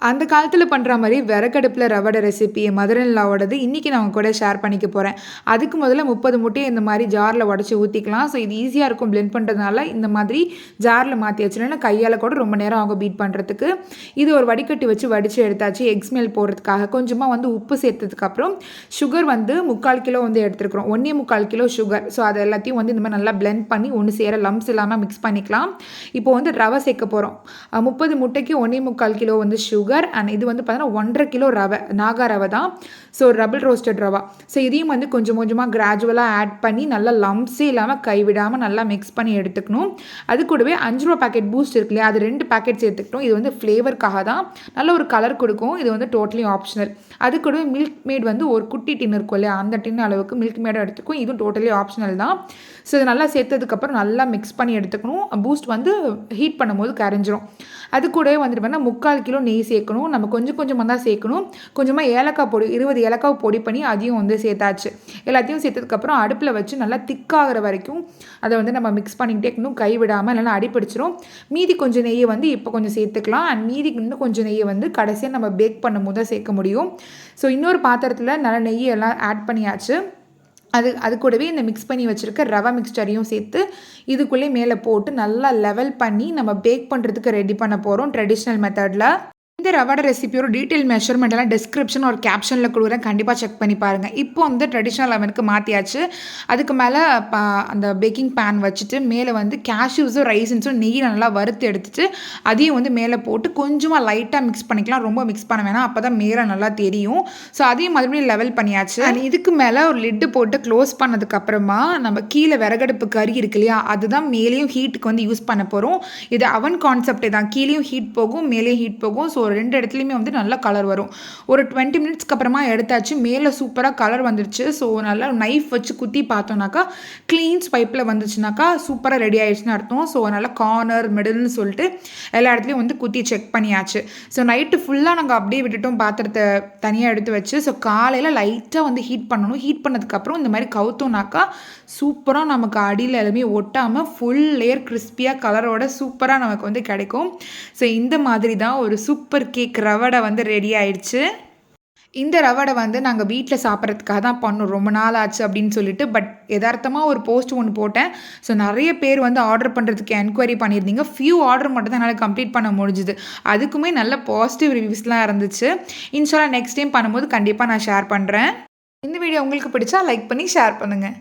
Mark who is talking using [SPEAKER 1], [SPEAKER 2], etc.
[SPEAKER 1] அந்த காலத்துல பண்ற மாரி விறகடுப்புல ரவட ரெசிபி என் மதர் இன் லாவோடது இன்னைக்கு நான் உங்க கூட ஷேர் பண்ணிக்க போறேன். அதுக்கு முதல்ல 30 முட்டைய இந்த மாரி ஜார்ல உடைச்சு ஊத்திக்கலாம். ஸோ இது ஈஸியா இருக்கும் பிளெண்ட் பண்றதுனால இந்த மாதிரி ஜார்ல மாத்தி வச்சுட்டேன்னா கையால கூட ரொம்ப நேரம் ஆகும் பீட் பண்றதுக்கு. இது ஒரு வடிகட்டி வச்சு வடிச்சு எடுத்தாச்சு எக் ஸ்மெல் போடுறதுக்காக. கொஞ்சமா வந்து உப்பு சேர்த்ததுக்கு அப்புறம் சுகர் வந்து 3/4 கிலோ வந்து எடுத்துருக்கிறோம். 1.25 கிலோ சுகர். ஸோ அது எல்லாத்தையும் வந்து இந்த மாதிரி நல்லா பிளெண்ட் பண்ணி ஒன்று சேர லம்ஸ் இல்லாமல் மிக்ஸ் பண்ணிக்கலாம். இப்போ வந்து ரவை சேர்க்க போகிறோம். 30 முட்டைக்கு 1.25 கிலோ வந்து சுகர் அண்ட் இது வந்து பார்த்தீங்கன்னா 1.5 கிலோ ரவை நாகா ரவை தான். So double roasted rava. So இதையும் வந்து கொஞ்சம் கொஞ்சமாக கிராஜுவலாக ஆட் பண்ணி நல்லா லம்ஸே இல்லாமல் கைவிடாமல் நல்லா மிக்ஸ் பண்ணி எடுத்துக்கணும். அது கூடவே 5 ரூபா பேக்கெட் பூஸ்ட் இருக்கு இல்லையா, அது 2 பேக்கெட் சேர்த்துக்கிட்டோம். இது வந்து ஃப்ளேவருக்காக தான், நல்ல ஒரு கலர் கொடுக்கும். இது வந்து டோட்டலி ஆப்ஷனல். அது கூடவே மில்க் மேட் வந்து ஒரு குட்டி டின் இருக்கும் இல்லையா, அந்த டின் அளவுக்கு மில்க் மேடும் எடுத்துக்கும். இதுவும் டோட்டலி ஆப்ஷனல் தான். ஸோ இது நல்லா சேர்த்ததுக்கப்புறம் நல்லா மிக்ஸ் பண்ணி எடுத்துக்கணும். பூஸ்ட் வந்து ஹீட் பண்ணும்போது கரைஞ்சிரும். அது கூடவே வந்துட்டு பார்த்தீங்கன்னா 3/4 கிலோ நெய் சேர்க்கணும். நம்ம கொஞ்சம் கொஞ்சமாக தான் சேர்க்கணும். கொஞ்சமாக ஏலக்காய் பொடி 20 ஏலக்காய் பொடி பண்ணி அதையும் வந்து சேர்த்தாச்சு. எல்லாத்தையும் சேர்த்ததுக்கப்புறம் அடுப்பில் வச்சு நல்லா திக்காகிற வரைக்கும் அதை வந்து நம்ம மிக்ஸ் பண்ணிக்கிட்டே இருக்கணும், கை விடாமல், இல்லைன்னா அடிப்பிடிச்சிரும். மீதி கொஞ்சம் நெய்யை வந்து இப்போ கொஞ்சம் சேர்த்துக்கலாம். அண்ட் மீதி இன்னும் கொஞ்சம் நெய்யை வந்து கடைசியாக நம்ம பேக் பண்ணும்போது தான் சேர்க்க முடியும். ஸோ இன்னொரு பாத்திரத்தில் நல்லா நெய்யெல்லாம் ஆட் பண்ணியாச்சு. அது கூடவே இந்த மிக்ஸ் பண்ணி வச்சுருக்க ரவா மிக்ஸ்டரையும் சேர்த்து இதுக்குள்ளே மேலே போட்டு நல்லா லெவல் பண்ணி நம்ம பேக் பண்ணுறதுக்கு ரெடி பண்ண போகிறோம் ட்ரெடிஷ்னல் மெத்தடில். இந்த ரவாட ரெசிபியோட டீட்டெயில் மெஷர்மெண்ட் எல்லாம் டிஸ்கிரிப்ஷன் ஒரு கேப்ஷனில் கொடுக்குறேன், கண்டிப்பாக செக் பண்ணி பாருங்கள். இப்போ வந்து ட்ரெடிஷ்னல் லெவனுக்கு மாற்றியாச்சு. அதுக்கு மேலே அந்த பேக்கிங் பேன் வச்சுட்டு மேலே வந்து கேஷ்யூஸும் ரைஸன்ஸும் நெய் நல்லா வறுத்து எடுத்துட்டு அதையும் வந்து மேலே போட்டு கொஞ்சமாக லைட்டாக மிக்ஸ் பண்ணிக்கலாம். ரொம்ப மிக்ஸ் பண்ண வேணாம், அப்போ தான் மேலே நல்லா தெரியும். ஸோ அதையும் மறுபடியும் லெவல் பண்ணியாச்சு. அண்ட் இதுக்கு மேலே ஒரு லிட்டு போட்டு க்ளோஸ் பண்ணதுக்கப்புறமா நம்ம கீழே விறகடுப்பு கறி இருக்கு இல்லையா, அதுதான் மேலேயும் ஹீட்டுக்கு வந்து யூஸ் பண்ண போகிறோம். இது அவன் கான்செப்டே தான், கீழேயும் ஹீட் போகும் மேலேயும் ஹீட் போகும். ஸோ ஒரு 2 இடத்துலையுமே வந்து நல்லா கலர் வரும். ஒரு 20 மினிட்ஸ்க்கு அப்புறமா எடுத்தாச்சு. மேலே சூப்பராக கலர் வந்துடுச்சு. ஸோ நல்லா நைஃப் வச்சு குத்தி பார்த்தோன்னாக்கா க்ளீன்ஸ் பைப்பில் வந்துச்சுனாக்கா சூப்பராக ரெடி ஆயிடுச்சுன்னு அர்த்தம். ஸோ நல்லா கார்னர் மிடில்னு சொல்லிட்டு எல்லா இடத்துலையும் வந்து குத்தி செக் பண்ணியாச்சு. ஸோ நைட்டு ஃபுல்லாக நாங்கள் அப்படியே விட்டுட்டோம், பாத்திரத்தை தனியாக எடுத்து வச்சு. ஸோ காலையில் லைட்டாக வந்து ஹீட் பண்ணணும். ஹீட் பண்ணதுக்கப்புறம் இந்த மாதிரி கவுத்தோம்னாக்கா சூப்பராக நமக்கு அடியில் எதுவுமே ஒட்டாமல் ஃபுல் லேயர் கிறிஸ்பியாக கலரோட சூப்பராக நமக்கு வந்து கிடைக்கும். ஸோ இந்த மாதிரி தான் ஒரு சூப்பர் கேக் ரவடை வந்து ரெடி ஆயிடுச்சு. இந்த ரவடை வந்து நாங்கள் வீட்டில் சாப்பிட்றதுக்காக தான் பண்ணோம், ரொம்ப நாள் ஆச்சு அப்படின்னு சொல்லிட்டு. பட் யதார்த்தமாக ஒரு போஸ்ட் ஒன்று போட்டேன். ஸோ நிறைய பேர் வந்து ஆர்டர் பண்ணுறதுக்கு என்கொயரி பண்ணியிருந்தீங்க. ஃபியூ ஆர்டர் மட்டும் தான் என்னால் கம்ப்ளீட் பண்ண முடிஞ்சுது. அதுக்குமே நல்ல பாசிட்டிவ் ரிவ்யூஸ்லாம் இருந்துச்சு. இன்ஷால்லா நெக்ஸ்ட் டைம் பண்ணும்போது கண்டிப்பாக நான் ஷேர் பண்ணுறேன். இந்த வீடியோ உங்களுக்கு பிடிச்சா லைக் பண்ணி ஷேர் பண்ணுங்கள்.